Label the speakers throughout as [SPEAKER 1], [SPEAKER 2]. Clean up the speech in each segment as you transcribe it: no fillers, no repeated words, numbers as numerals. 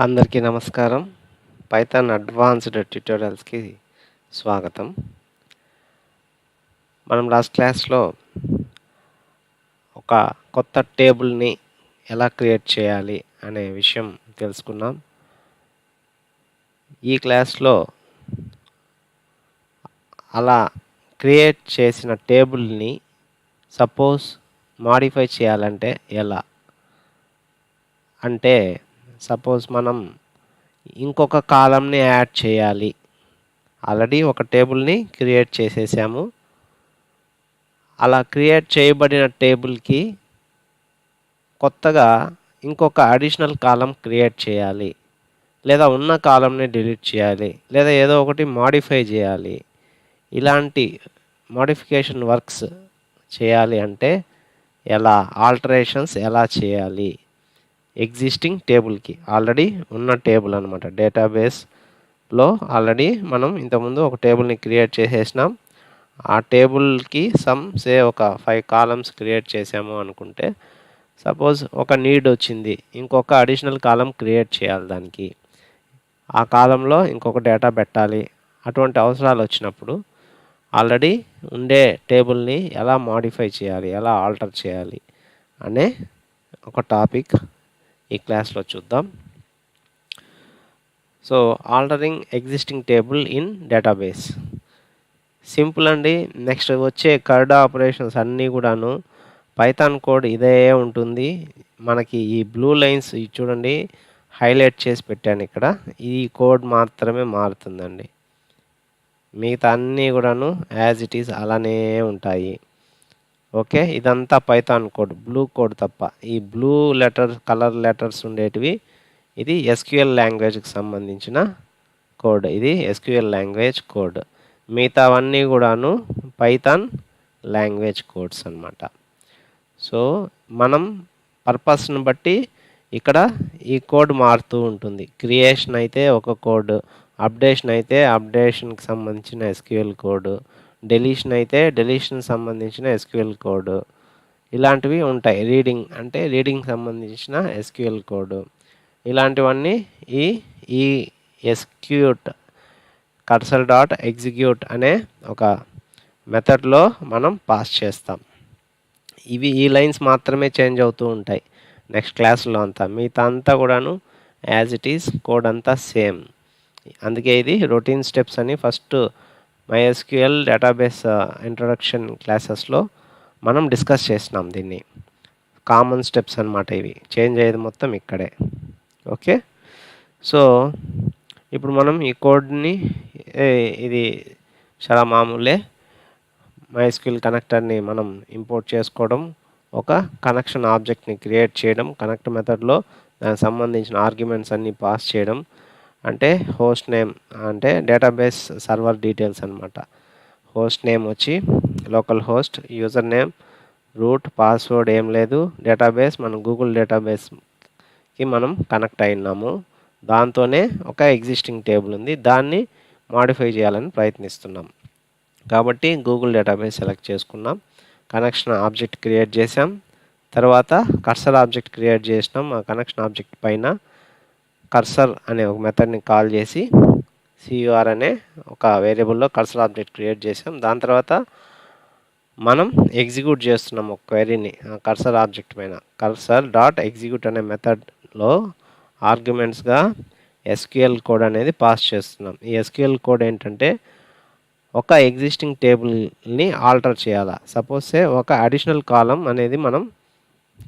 [SPEAKER 1] అందరికీ నమస్కారం. Python advanced ట్యుటోరియల్స్‌కి స్వాగతం. మనం లాస్ట్ క్లాస్‌లో ఒక కొత్త టేబుల్‌ని ఎలా క్రియేట్ చేయాలి అనే విషయం తెలుసుకున్నాం. ఈ క్లాస్‌లో అలా క్రియేట్ చేసిన టేబుల్‌ని సపోజ్ మోడిఫై చేయాలంటే ఎలా? అంటే సపోజ్ మనం ఇంకొక కాలమ్‌ని యాడ్ చేయాలి. ఆల్రెడీ ఒక టేబుల్‌ని క్రియేట్ చేసేసాము. అలా క్రియేట్ చేయబడిన టేబుల్‌కి కొత్తగా ఇంకొక అడిషనల్ కాలమ్ క్రియేట్ చేయాలి. లేదా ఉన్న కాలమ్‌ని డిలీట్ చేయాలి. లేదా ఏదో ఒకటి మోడిఫై చేయాలి. ఇలాంటి మోడిఫికేషన్ వర్క్స్ చేయాలి అంటే ఎలా? ఆల్టరేషన్స్ ఎలా చేయాలి? ఎగ్జిస్టింగ్ టేబుల్‌కి ఆల్రెడీ ఉన్న టేబుల్ అనమాట. డేటాబేస్‌లో ఆల్రెడీ మనం ఇంతకుముందు ఒక టేబుల్‌ని క్రియేట్ చేసేసినాం. ఆ టేబుల్‌కి ఒక 5 కాలమ్స్ క్రియేట్ చేసాము అనుకుంటే, సపోజ్ ఒక నీడ్ వచ్చింది. ఇంకొక అడిషనల్ కాలమ్ క్రియేట్ చేయాలి దానికి. ఆ కాలమ్‌లో ఇంకొక డేటా పెట్టాలి. అటువంటి అవసరాలు వచ్చినప్పుడు ఆల్రెడీ ఉండే టేబుల్‌ని ఎలా మోడిఫై చేయాలి? ఎలా ఆల్టర్ చేయాలి? అనే ఒక టాపిక్ ఈ క్లాస్‌లో చూద్దాం. So, altering existing table in database. Simple అండి. నెక్స్ట్ వచ్చే కర్డ్ ఆపరేషన్స్ అన్నీ కూడాను పైథాన్ కోడ్ ఇదే ఉంటుంది. మనకి ఈ బ్లూ లైన్స్ ఇవి చూడండి హైలైట్ చేసి పెట్టాను ఇక్కడ. ఈ కోడ్ మాత్రమే మారుతుందండి. మిగతా అన్నీ కూడాను యాజ్ ఇట్ ఈజ్ అలానే ఉంటాయి. ఓకే. ఇదంతా పైథాన్ కోడ్. బ్లూ కోడ్ తప్ప. ఈ బ్లూ కలర్ లెటర్స్ ఉండేటివి ఇది ఎస్‌క్యూఎల్ లాంగ్వేజ్‌కి సంబంధించిన కోడ్. ఇది ఎస్‌క్యూఎల్ లాంగ్వేజ్ కోడ్. మిగతావన్నీ కూడాను పైథాన్ లాంగ్వేజ్ కోడ్స్ అన్నమాట. సో, మనం పర్పస్‌ని బట్టి ఇక్కడ ఈ కోడ్ మారుతూ ఉంటుంది. క్రియేషన్ అయితే ఒక కోడ్, అప్డేషన్ అయితే అప్డేషన్‌కి సంబంధించిన ఎస్‌క్యూఎల్ కోడ్, డెలీషన్ అయితే డెలీషన్‌కి సంబంధించిన ఎస్‌క్యూఎల్ కోడ్. ఇలాంటివి ఉంటాయి. రీడింగ్‌కి సంబంధించిన ఎస్‌క్యూఎల్ కోడ్. ఇలాంటివన్నీ ఈ ఈ ఎస్‌క్యూట్ కర్సర్ డాట్ ఎగ్జిక్యూట్ అనే ఒక మెథడ్‌లో మనం పాస్ చేస్తాం. ఈ లైన్స్ మాత్రమే చేంజ్ అవుతూ ఉంటాయి. నెక్స్ట్ క్లాస్‌లో అంతా. మిగతా అంతా కూడాను యాజ్ ఇట్ ఈజ్ కోడ్ అంతా సేమ్. అందుకే ఇది రొటీన్ స్టెప్స్ అని ఫస్ట్ MySQL డేటాబేస్ ఇంట్రొడక్షన్ క్లాసెస్‌లో మనం డిస్కస్ చేసినాం దీన్ని. కామన్ స్టెప్స్ అన్నమాట ఇవి. చేంజ్ అయ్యేది మొత్తం ఇక్కడే. ఓకే. సో, ఇప్పుడు మనం ఈ కోడ్‌ని ఇది చాలా మామూలే. MySQL కనెక్టర్‌ని మనం ఇంపోర్ట్ చేసుకోవడం, ఒక కనెక్షన్ ఆబ్జెక్ట్‌ని క్రియేట్ చేయడం, కనెక్ట్ మెథడ్‌లో దానికి సంబంధించిన ఆర్గ్యుమెంట్స్ అన్నీ పాస్ చేయడం. అంటే హోస్ట్ నేమ్ అంటే డేటాబేస్ సర్వర్ డీటెయిల్స్ అన్నమాట. హోస్ట్ నేమ్ వచ్చి local host, user name, root, password ఏం లేదు. డేటాబేస్ మనం గూగుల్ డేటాబేస్‌కి మనం కనెక్ట్ అయినాము. దాంతోనే ఒక ఎగ్జిస్టింగ్ టేబుల్ ఉంది. దాన్ని మోడిఫై చేయాలని ప్రయత్నిస్తున్నాం. కాబట్టి గూగుల్ డేటాబేస్ సెలెక్ట్ చేసుకున్నాం. కనెక్షన్ ఆబ్జెక్ట్ క్రియేట్ చేసాం. తర్వాత కర్సర్ ఆబ్జెక్ట్ క్రియేట్ చేసినాం. ఆ కనెక్షన్ ఆబ్జెక్ట్ పైన కర్సర్ అనే ఒక మెథడ్‌ని కాల్ చేసి CUR అనే ఒక వేరియబుల్‌లో కర్సర్ ఆబ్జెక్ట్ క్రియేట్ చేసాం. దాని తర్వాత మనం ఎగ్జిక్యూట్ చేస్తున్నాం ఒక క్వెరీని కర్సర్ ఆబ్జెక్ట్ పైన. కర్సర్ డాట్ ఎగ్జిక్యూట్ అనే మెథడ్‌లో ఆర్గ్యుమెంట్స్‌గా SQL కోడ్ అనేది పాస్ చేస్తున్నాం. ఈ SQL కోడ్ ఏంటంటే ఒక ఎగ్జిస్టింగ్ టేబుల్‌ని ఆల్టర్ చేయాలా. ఒక అడిషనల్ కాలమ్ అనేది మనం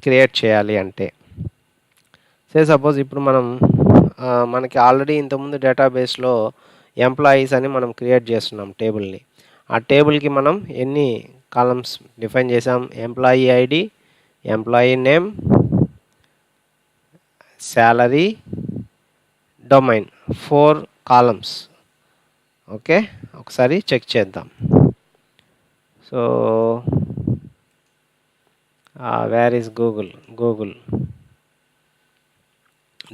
[SPEAKER 1] క్రియేట్ చేయాలి అంటే. సపోజ్ ఇప్పుడు మనం మనకి ఆల్రెడీ ఇంతకుముందు డేటాబేస్‌లో ఎంప్లాయీస్ అని మనం క్రియేట్ చేస్తున్నాం టేబుల్‌ని. ఆ టేబుల్‌కి మనం ఎన్ని కాలమ్స్ డిఫైన్ చేసాం? Employee ID, employee name, salary, domain 4 columns. Okay. ఒకసారి చెక్ చేద్దాం. So, where is Google.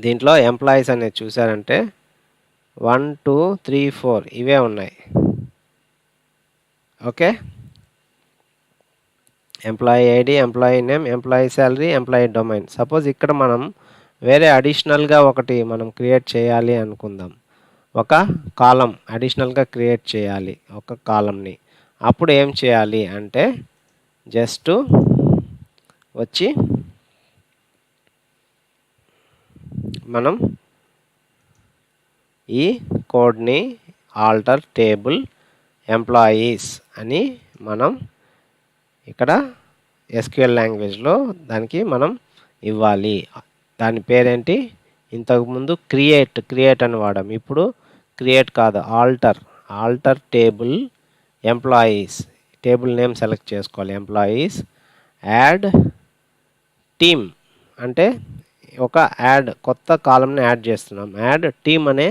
[SPEAKER 1] దీంట్లో ఎంప్లాయీస్ అనేది చూసారంటే 1, 2, 3, 4 ఇవే ఉన్నాయి. Okay. Employee ID, employee name, employee salary, employee domain. Suppose ఇక్కడ మనం వేరే అడిషనల్గా ఒకటి మనం క్రియేట్ చేయాలి అనుకుందాం. ఒక కాలం అడిషనల్గా క్రియేట్ చేయాలి ఒక కాలంని. అప్పుడు ఏం చేయాలి అంటే జస్ట్ వచ్చి మనం ఈ కోడ్ని ఆల్టర్ టేబుల్ ఎంప్లాయీస్ అని మనం ఇక్కడ ఎస్క్యూఎల్ లాంగ్వేజ్లో దానికి మనం ఇవ్వాలి. దాని పేరేంటి, ఇంతకుముందు క్రియేట్ అని వాడాం, ఇప్పుడు క్రియేట్ కాదు alter table employees. Table name select చేసుకోవాలి, ఎంప్లాయీస్ యాడ్ టీమ్ అంటే ఒక కొత్త కాలంని యాడ్ చేస్తున్నాం. యాడ్ టీమ్ అనే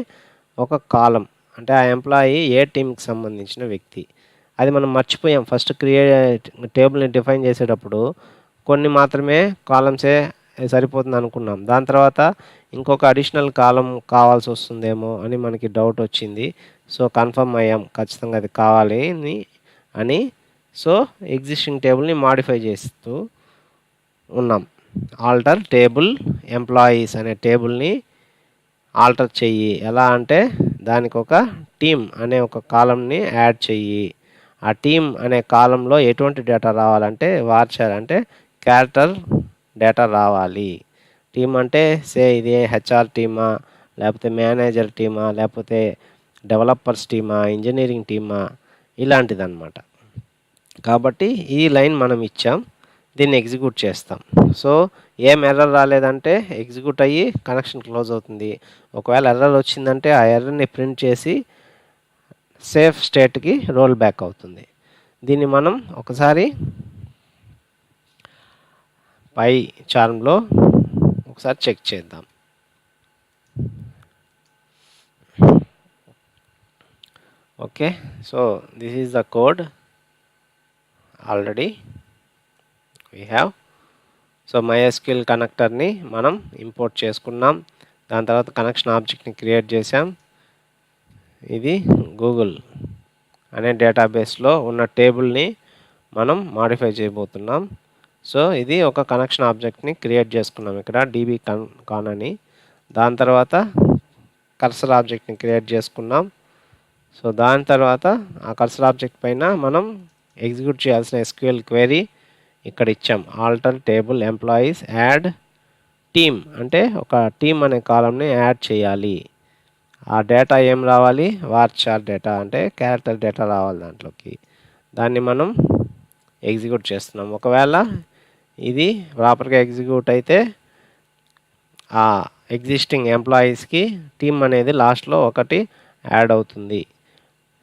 [SPEAKER 1] ఒక కాలం అంటే ఆ ఎంప్లాయీ ఏ టీంకి సంబంధించిన వ్యక్తి. అది మనం మర్చిపోయాం ఫస్ట్ టేబుల్ని డిఫైన్ చేసేటప్పుడు కొన్ని మాత్రమే కాలమ్సే సరిపోతుంది అనుకున్నాం. దాని తర్వాత ఇంకొక అడిషనల్ కాలం కావాల్సి వస్తుందేమో అని మనకి డౌట్ వచ్చింది. సో కన్ఫర్మ్ అయ్యాం ఖచ్చితంగా అది కావాలి అని. సో ఎగ్జిస్టింగ్ టేబుల్ని మాడిఫై చేస్తూ ఉన్నాం. ఆల్టర్ టేబుల్ ఎంప్లాయీస్ అనే టేబుల్ని ఆల్టర్ చెయ్యి. ఎలా అంటే దానికి ఒక టీమ్ అనే ఒక కాలంని యాడ్ చెయ్యి. ఆ టీమ్ అనే కాలంలో ఎటువంటి డేటా రావాలంటే వార్చర్ అంటే క్యారెక్టర్ డేటా రావాలి. టీమ్ అంటే ఇది హెచ్ఆర్ టీమా, లేకపోతే మేనేజర్ టీమా, లేకపోతే డెవలపర్స్ టీమా, ఇంజనీరింగ్ టీమా, ఇలాంటిదన్నమాట. కాబట్టి ఈ లైన్ మనం ఇచ్చాం, దీన్ని ఎగ్జిక్యూట్ చేస్తాం. సో ఏం ఎర్రర్ రాలేదంటే ఎగ్జిక్యూట్ అయ్యి కనెక్షన్ క్లోజ్ అవుతుంది. ఒకవేళ ఎర్రర్ వచ్చిందంటే ఆ ఎర్రర్ని ప్రింట్ చేసి సేఫ్ స్టేట్కి రోల్ బ్యాక్ అవుతుంది. దీన్ని మనం ఒకసారి పై చార్మ్లో ఒకసారి చెక్ చేద్దాం. Okay, so this is the code already we have. So MySQL కనెక్టర్ని మనం ఇంపోర్ట్ చేసుకున్నాం. దాని తర్వాత కనెక్షన్ ఆబ్జెక్ట్ని క్రియేట్ చేసాం. ఇది గూగుల్ అనే డేటాబేస్లో ఉన్న టేబుల్ని మనం మాడిఫై చేయబోతున్నాం. సో ఇది ఒక కనెక్షన్ ఆబ్జెక్ట్ని క్రియేట్ చేసుకున్నాం ఇక్కడ డీబీ కాన్ అని. దాని తర్వాత కర్సర్ ఆబ్జెక్ట్ని క్రియేట్ చేసుకున్నాం. సో దాని తర్వాత ఆ కర్సర్ ఆబ్జెక్ట్ పైన మనం ఎగ్జిక్యూట్ చేయాల్సిన SQL క్వెరీ ఇక్కడ ఇచ్చాం. Alter table employees add team అంటే ఒక టీమ్ అనే కాలంని యాడ్ చేయాలి. ఆ డేటా ఏం రావాలి, వార్చార్ డేటా అంటే క్యారెక్టర్ డేటా రావాలి దాంట్లోకి. దాన్ని మనం ఎగ్జిక్యూట్ చేస్తున్నాం. ఒకవేళ ఇది ప్రాపర్గా ఎగ్జిక్యూట్ అయితే ఆ ఎగ్జిస్టింగ్ ఎంప్లాయీస్కి టీమ్ అనేది లాస్ట్లో ఒకటి యాడ్ అవుతుంది.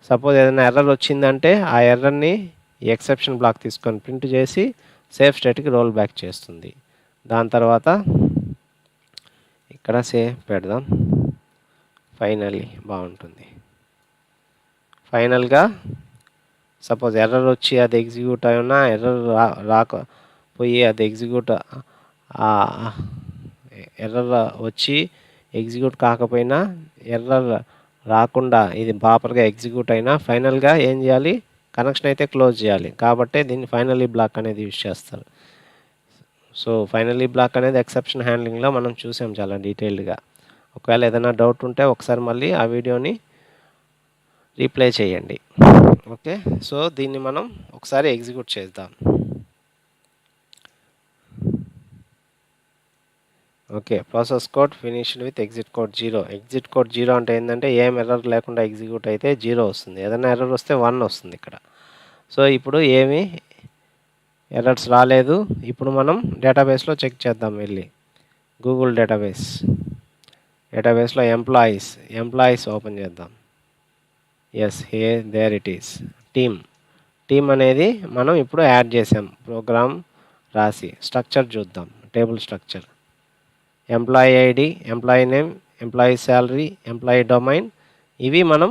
[SPEAKER 1] సపోజ్ ఏదైనా ఎర్రర్ వచ్చిందంటే ఆ ఎర్రర్ని ఎక్సెప్షన్ బ్లాక్ తీసుకొని ప్రింట్ చేసి సేఫ్ స్టేట్కి రోల్ బ్యాక్ చేస్తుంది. దాని తర్వాత ఇక్కడ సేవ్ పెడదాం. ఫైనల్లీ బాగుంటుంది. ఫైనల్గా సపోజ్ ఎర్రర్ వచ్చి అది ఎగ్జిక్యూట్ అయినా ఎర్రర్ రాకపోయి అది ఎర్రర్ వచ్చి ఎగ్జిక్యూట్ కాకపోయినా ఎర్రర్ రాకుండా ఇది ప్రాపర్గా ఎగ్జిక్యూట్ అయినా ఫైనల్గా ఏం చేయాలి, కనెక్షన్ అయితే క్లోజ్ చేయాలి. కాబట్టి దీన్ని ఫైనల్లీ బ్లాక్ అనేది యూజ్ చేస్తారు. సో ఫైనల్లీ బ్లాక్ అనేది ఎక్సెప్షన్ హ్యాండ్లింగ్లో మనం చూసాం చాలా డీటెయిల్డ్గా. ఒకవేళ ఏదైనా డౌట్ ఉంటే ఒకసారి మళ్ళీ ఆ వీడియోని రీప్లే చేయండి. ఓకే, సో దీన్ని మనం ఒకసారి ఎగ్జిక్యూట్ చేద్దాం. Okay, process code finished with exit code 0. Exit code 0 అంటే ఏంటంటే ఏం ఎర్రర్ లేకుండా ఎగ్జిక్యూట్ అయితే 0 వస్తుంది. ఏదైనా ఎర్రర్ వస్తే 1 వస్తుంది ఇక్కడ. సో ఇప్పుడు ఏమి ఎర్రర్స్ రాలేదు. ఇప్పుడు మనం డేటాబేస్లో చెక్ చేద్దాం. వెళ్ళి గూగుల్ డేటాబేస్లో ఎంప్లాయీస్ ఓపెన్ చేద్దాం. Yes, there it is. Team అనేది మనం ఇప్పుడు యాడ్ చేసాం. ప్రోగ్రామ్ రాసి స్ట్రక్చర్ చూద్దాం. Table structure, employee ID, employee name, employee salary, employee domain, ఇవి మనం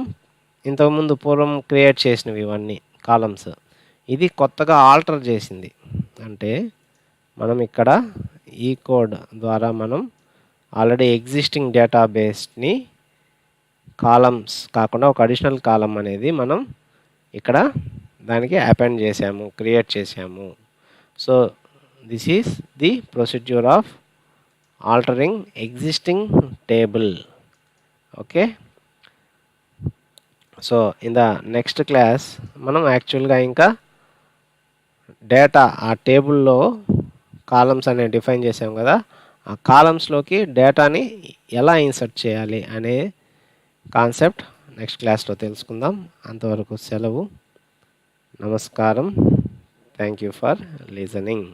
[SPEAKER 1] ఇంతకుముందు పూర్వం క్రియేట్ చేసినవి ఇవన్నీ కాలమ్స్. ఇది కొత్తగా ఆల్టర్ చేసింది. అంటే మనం ఇక్కడ ఈ కోడ్ ద్వారా మనం ఆల్రెడీ ఎగ్జిస్టింగ్ డేటాబేస్ని కాలమ్స్ కాకుండా ఒక అడిషనల్ కాలం అనేది మనం ఇక్కడ దానికి అపెండ్ చేసాము, క్రియేట్ చేసాము. So this is the procedure of altering existing table. Okay. So in the next class మనం యాక్చువల్గా ఇంకా డేటా ఆ టేబుల్లో కాలమ్స్ అనేవి డిఫైన్ చేసాం కదా, ఆ కాలమ్స్లోకి డేటాని ఎలా ఇన్సర్ట్ చేయాలి అనే కాన్సెప్ట్ నెక్స్ట్ క్లాస్లో తెలుసుకుందాం. అంతవరకు సెలవు. నమస్కారం. Thank you for listening.